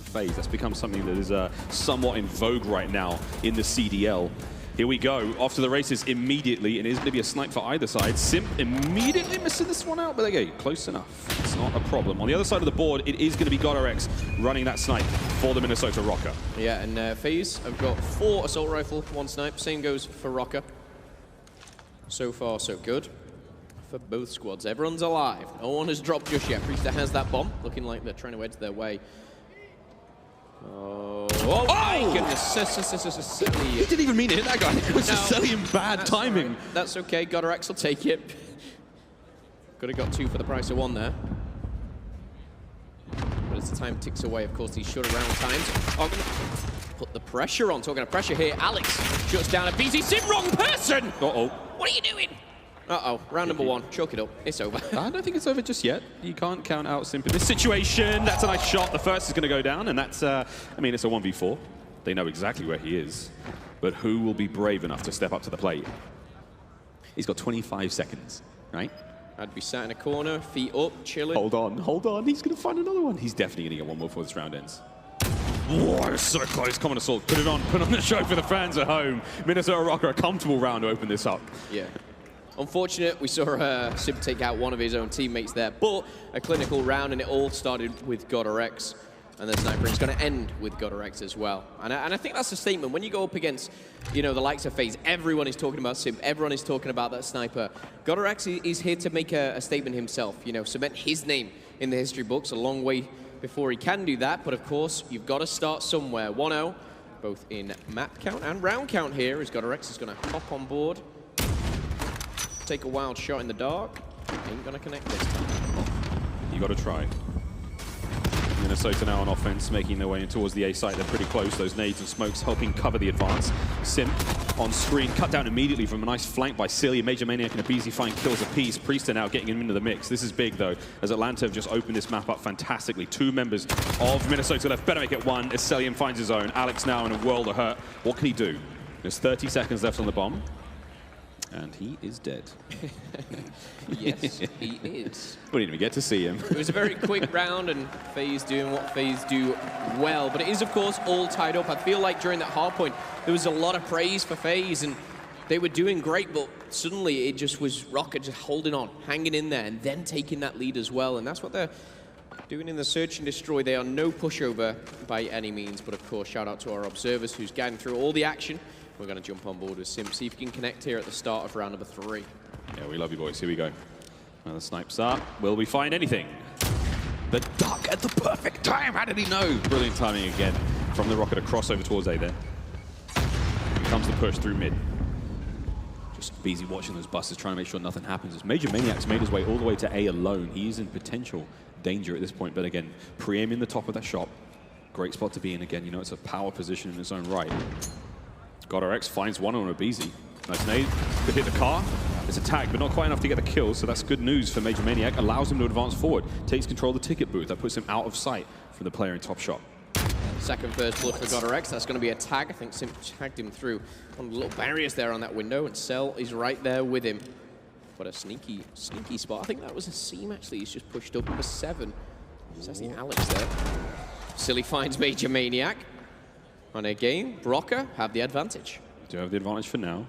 Faze. That's become something that is somewhat in vogue right now in the CDL. Here we go, off to the races immediately, and it is going to be a snipe for either side. Simp immediately missing this one out, but again, close enough. It's not a problem. On the other side of the board, it is going to be Rokkr running that snipe for the Minnesota Rokkr. Yeah, and Faze have got 4 assault rifle, 1 snipe. Same goes for Rokkr. So far, so good for both squads. Everyone's alive. No one has dropped just yet. Priester has that bomb, looking like they're trying to edge their way. Oh my goodness. Silly. He didn't even mean to hit that guy. It was just silly and bad timing. Right. That's okay. Rokkr will take it. Could have got 2 for the price of 1 there. But as the time ticks away, of course, these short around times are going to put the pressure on. Talking of pressure here, Alex shuts down a BZ Sim. Wrong person! Uh-oh. What are you doing? Uh-oh. Round number 1. Chalk it up. It's over. I don't think it's over just yet. You can't count out Simp in this situation. That's a nice shot. The first is going to go down, and that's, I mean, it's a 1v4. They know exactly where he is. But who will be brave enough to step up to the plate? He's got 25 seconds, right? I'd be sat in a corner, feet up, chilling. Hold on. He's going to find another one. He's definitely going to get one more before this round ends. Whoa, it was so close. Common Assault. Put on the show for the fans at home. Minnesota Rokkr, a comfortable round to open this up. Yeah. Unfortunate, we saw Simp take out one of his own teammates there, but a clinical round, and it all started with Rokkr. And the sniper is going to end with Rokkr as well. And I think that's a statement. When you go up against, you know, the likes of Faze, everyone is talking about Simp, everyone is talking about that sniper. Rokkr is here to make a statement himself, you know, cement his name in the history books. A long way before he can do that, but of course, you've got to start somewhere. 1-0, both in map count and round count here, as Rokkr is going to hop on board. Take a wild shot in the dark. Ain't going to connect this time. You got to try. Minnesota now on offense, making their way in towards the A site. They're pretty close. Those nades and smokes helping cover the advance. Simp on screen, cut down immediately from a nice flank by Silly. Major Maniac and a BZ find kills apiece. Priester now getting him into the mix. This is big, though, as Atlanta have just opened this map up fantastically. 2 members of Minnesota left. Better make it 1 as Celium finds his own. Alex now in a world of hurt. What can he do? There's 30 seconds left on the bomb. And he is dead. Yes, he is. We didn't even get to see him. It was a very quick round, and Faze doing what Faze do well. But it is, of course, all tied up. I feel like during that hard point, there was a lot of praise for Faze, and they were doing great, but suddenly it just was Rokkr just holding on, hanging in there, and then taking that lead as well. And that's what they're doing in the Search and Destroy. They are no pushover by any means, but of course, shout out to our observers who's guiding through all the action. We're going to jump on board with Simp, see if we can connect here at the start of round number 3. Yeah, we love you, boys. Here we go. Another snipes up. Will we find anything? The duck at the perfect time. How did he know? Brilliant timing again from the Rokkr to cross over towards A there. Here comes the push through mid. Just busy watching those buses, trying to make sure nothing happens. As Major Maniac's made his way all the way to A alone. He's in potential danger at this point, but again, pre-aiming the top of that shot. Great spot to be in again. You know, it's a power position in its own right. Rokkr finds one on a BZ. Nice nade. Could hit the car. It's a tag, but not quite enough to get the kill, so that's good news for Major Maniac. Allows him to advance forward. Takes control of the ticket booth. That puts him out of sight from the player in top shot. Second first blood for Rokkr. That's going to be a tag. I think Simp tagged him through one of the little barriers there on that window, and Cell is right there with him. What a sneaky spot. I think that was a seam, actually. He's just pushed up number 7. It's actually Alex there. Silly finds Major Maniac. And again, Rokkr have the advantage. Do have the advantage for now.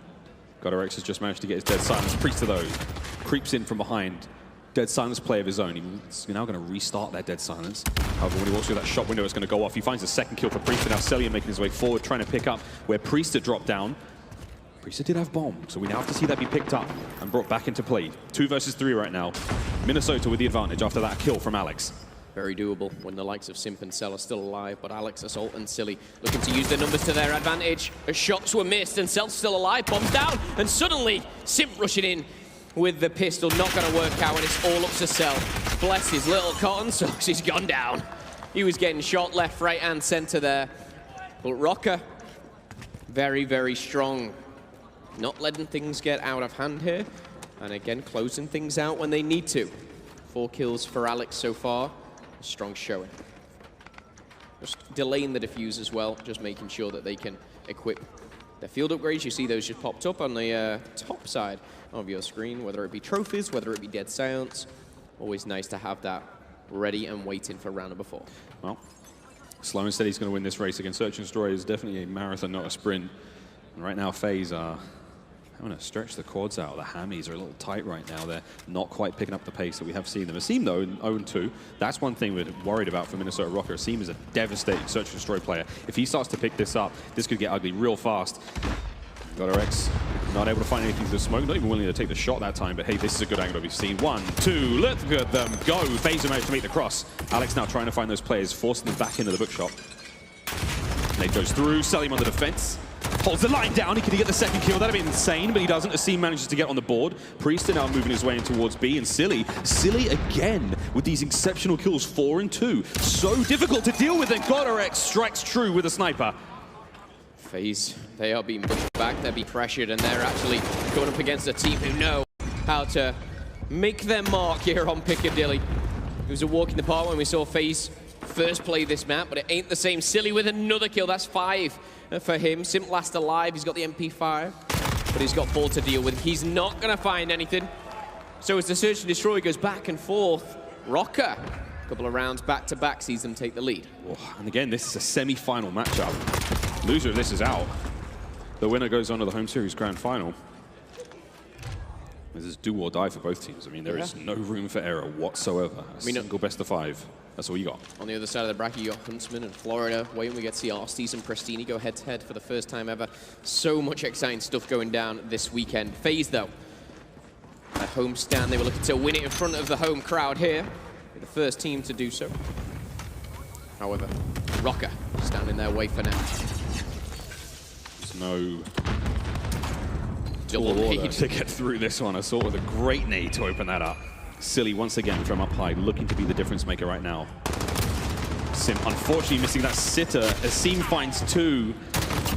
Rokkr has just managed to get his Dead Silence. Priester, though, creeps in from behind. Dead Silence play of his own. He's now going to restart that Dead Silence. However, when he walks through that shop window, it's going to go off. He finds the second kill for Priester. Now Celia making his way forward, trying to pick up where Priester dropped down. Priester did have bomb, so we now have to see that be picked up and brought back into play. 2 versus 3 right now. Minnesota with the advantage after that kill from Alex. Very doable when the likes of Simp and Cell are still alive, but Alex, Assault, and Silly looking to use their numbers to their advantage. As shots were missed and Cell's still alive, bombs down, and suddenly Simp rushing in with the pistol, not going to work out, and it's all up to Cell. Bless his little cotton socks, he's gone down. He was getting shot left, right, and center there. But Rokkr, very, very strong. Not letting things get out of hand here, and again, closing things out when they need to. 4 kills for Alex so far. Strong showing. Just delaying the defuse as well, just making sure that they can equip their field upgrades. You see those just popped up on the top side of your screen, whether it be trophies, whether it be Dead Silence. Always nice to have that ready and waiting for round number 4. Well, Slow and Steady's going to win this race against Search and Destroy. Is definitely a marathon, not a sprint. And right now, Faze are having to stretch the quads out. The hammies are a little tight right now. They're not quite picking up the pace that we have seen them. Asim, though, in 0-2, that's one thing we're worried about for Minnesota Rokkr. Asim is a devastating Search and Destroy player. If he starts to pick this up, this could get ugly real fast. GodRx not able to find anything through the smoke, not even willing to take the shot that time, but hey, this is a good angle we've seen. 1, 2, look at them go. Faze managed to make the cross. Alex now trying to find those players, forcing them back into the bookshop. Nate goes through, Selim on the defense. Holds the line down, he could get the second kill. That'd be insane, but he doesn't. Asim manages to get on the board. Priester now moving his way in towards B, and Silly again with these exceptional kills, 4 and 2. So difficult to deal with, and GodRx strikes true with a sniper. Faze, they are being pushed back, they're being pressured, and they're actually going up against a team who know how to make their mark here on Piccadilly. It was a walk in the park when we saw Faze first play this map, but it ain't the same. Silly with another kill, that's 5 for him. Simp last alive, he's got the MP5, but he's got 4 to deal with. He's not gonna find anything. So as the Search and Destroy goes back and forth, Rokkr, a couple of rounds back to back, sees them take the lead. Oh, and again, this is a semi-final matchup. Loser of this is out. The winner goes on to the home series grand final. This is do or die for both teams. I mean, there is no room for error whatsoever. A single best of 5. That's all you got. On the other side of the bracket, you got Huntsman and Florida. Waiting, we get to see Arstes and Prestini go head-to-head for the first time ever. So much exciting stuff going down this weekend. Faze, though, a home stand. They were looking to win it in front of the home crowd here. They're the first team to do so. However, Rokkr stand in their way for now. There's no double need to get through this one. Assault with a great need to open that up. Silly once again from up high, looking to be the difference maker right now. Simp unfortunately missing that sitter. Asim finds 2.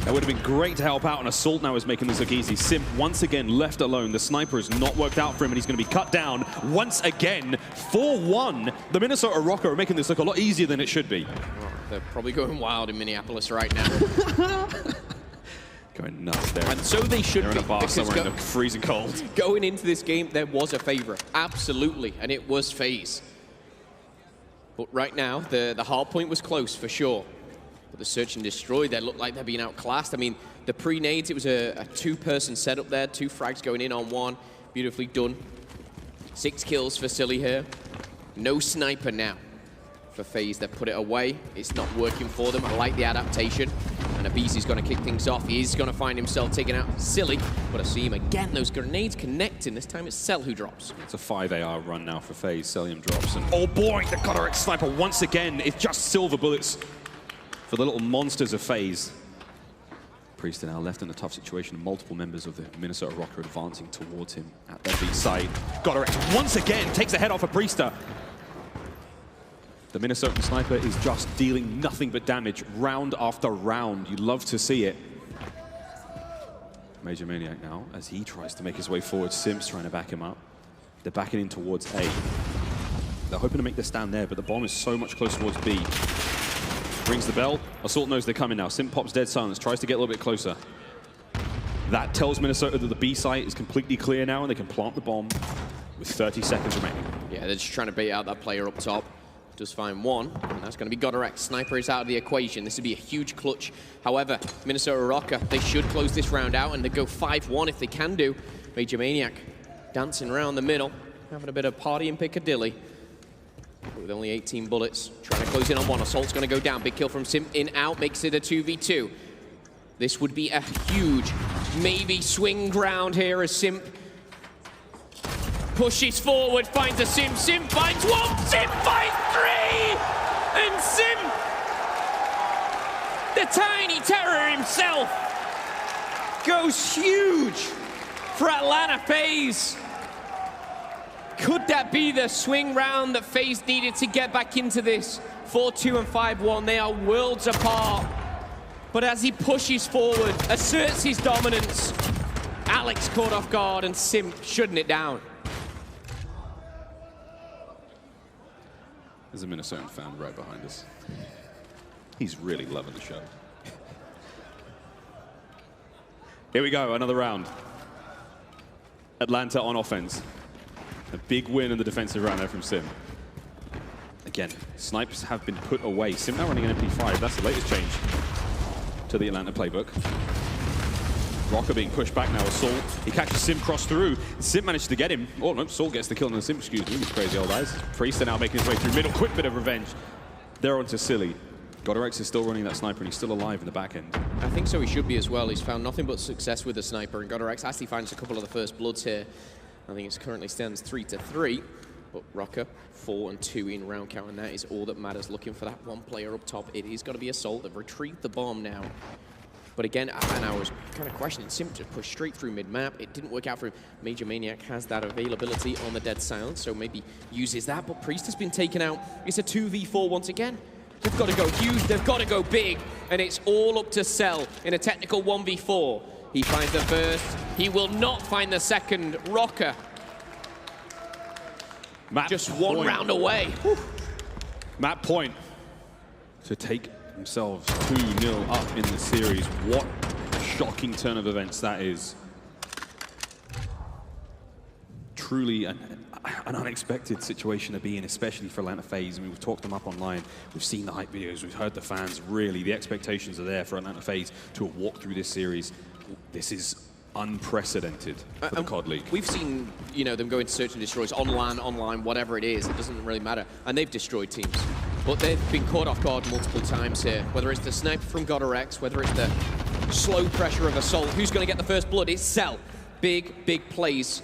That would have been great to help out, and Assault now is making this look easy. Simp once again left alone. The sniper has not worked out for him, and he's going to be cut down once again. 4-1. The Minnesota Rokkr are making this look a lot easier than it should be. Oh, they're probably going wild in Minneapolis right now. Going nuts there. And so they should be. They're in a bar somewhere in the freezing cold. Going into this game, there was a favorite, absolutely, and it was Faze. But right now, the hard point was close for sure. But the Search and Destroy, they look like they're being outclassed. I mean, the pre-nades, it was a 2-person setup there, 2 frags going in on 1. Beautifully done. 6 kills for Silly here. No sniper now for Faze. They've put it away. It's not working for them. I like the adaptation. And Abizi's going to kick things off. He is going to find himself taking out Silly. But I see him again. Those grenades connecting. This time it's Cell who drops. It's a 5 AR run now for Faze. Celium drops. And oh boy, the GodRx sniper once again. It's just silver bullets for the little monsters of Faze. Priester now left in a tough situation. Multiple members of the Minnesota Rokkr advancing towards him at their B site. GodRx once again takes the head off of Priester. The Minnesota sniper is just dealing nothing but damage round after round. You love to see it. Major Maniac now, as he tries to make his way forward. Simp's trying to back him up. They're backing in towards A. They're hoping to make the stand there, but the bomb is so much closer towards B. Rings the bell. Assault knows they're coming now. Simp pops dead silence, tries to get a little bit closer. That tells Minnesota that the B site is completely clear now, and they can plant the bomb with 30 seconds remaining. Yeah, they're just trying to bait out that player up top. Does find 1, and that's going to be GodRx. Sniper is out of the equation. This would be a huge clutch. However, Minnesota Rokkr, they should close this round out, and they go 5-1 if they can do. Major Maniac dancing around the middle, having a bit of party in Piccadilly. With only 18 bullets, trying to close in on 1. Assault's going to go down. Big kill from Simp, in, out, makes it a 2v2. This would be a huge, maybe swing ground here as Simp pushes forward, finds a Simp. Simp finds 1, Simp finds 3! And Simp, the tiny terror himself, goes huge for Atlanta Faze. Could that be the swing round that Faze needed to get back into this? 4-2 and 5-1, they are worlds apart. But as he pushes forward, asserts his dominance, Alex caught off guard and Simp shutting it down. There's a Minnesotan fan right behind us. He's really loving the show. Here we go, another round. Atlanta on offense. A big win in the defensive round there from Sim. Again, snipers have been put away. Sim now running an MP5. That's the latest change to the Atlanta playbook. Rokkr being pushed back now. Assault. He catches Sim cross through. Sim manages to get him. Oh no, Assault gets the kill on the Sim. Excuse me, these crazy old eyes. Priest now making his way through middle. Quick bit of revenge. They're onto Silly. GodRx is still running that sniper and he's still alive in the back end. I think so, he should be as well. He's found nothing but success with the sniper, and GodRx actually finds a couple of the first bloods here. I think it currently stands 3-3, but Rokkr 4-2 in round count, and that is all that matters. Looking for that one player up top. It is going to be Assault. They've retrieved the bomb now. But again, and I was kind of questioning, Sim just pushed straight through mid-map. It didn't work out for him. Major Maniac has that availability on the Dead Silence, so maybe uses that. But Priest has been taken out. It's a 2v4 once again. They've got to go huge, they've got to go big, and it's all up to Cell in a technical 1v4. He finds the first, he will not find the second. Rokkr, just one round away. Whew. Map point to take themselves 2-0 up in the series. What a shocking turn of events that is. Truly an unexpected situation to be in, especially for Atlanta Faze. I mean, we've talked them up online, we've seen the hype videos, we've heard the fans. Really, the expectations are there for Atlanta Faze to have walked through this series. This is unprecedented for the COD League. We've seen, you know, them go into search and destroys, online, whatever it is, it doesn't really matter. And they've destroyed teams. But they've been caught off guard multiple times here. Whether it's the sniper from GodRx, whether it's the slow pressure of Assault, who's going to get the first blood? It's Cell. Big, big plays.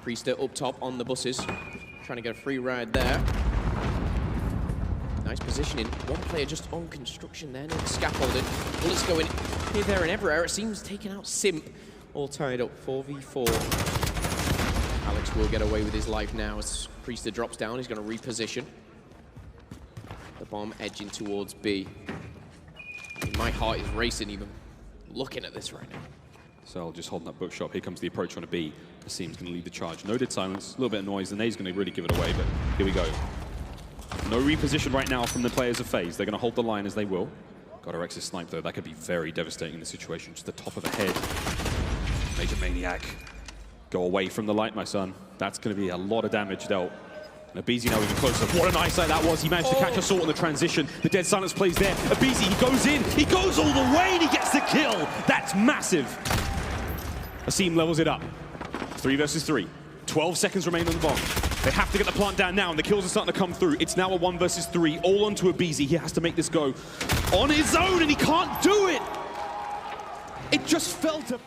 Priest up top on the buses, trying to get a free ride there. Nice positioning. One player just on construction there, near the scaffolding. Bullets going here, there, and everywhere. It seems taking out Simp. All tied up, 4v4. Alex will get away with his life now as Priester drops down. He's going to reposition. The bomb edging towards B. My heart is racing even looking at this right now. So just holding that bookshop. Here comes the approach on a B. Asim's going to lead the charge. No Dead Silence, a little bit of noise. The Nade's going to really give it away, but here we go. No reposition right now from the players of Faze. They're going to hold the line as they will. GodRx's snipe though, that could be very devastating in this situation. Just the top of the head. Major Maniac. Go away from the light, my son. That's going to be a lot of damage dealt. And Abizi now even closer. What an eyesight that was. He managed to catch Assault in the transition. The Dead Silence plays there. Abizi, he goes in. He goes all the way and he gets the kill. That's massive. Asim levels it up. 3 versus 3. 12 seconds remain on the bomb. They have to get the plant down now, and the kills are starting to come through. It's now a 1 versus 3, all onto Abizi. He has to make this go on his own, and he can't do it. It just felt a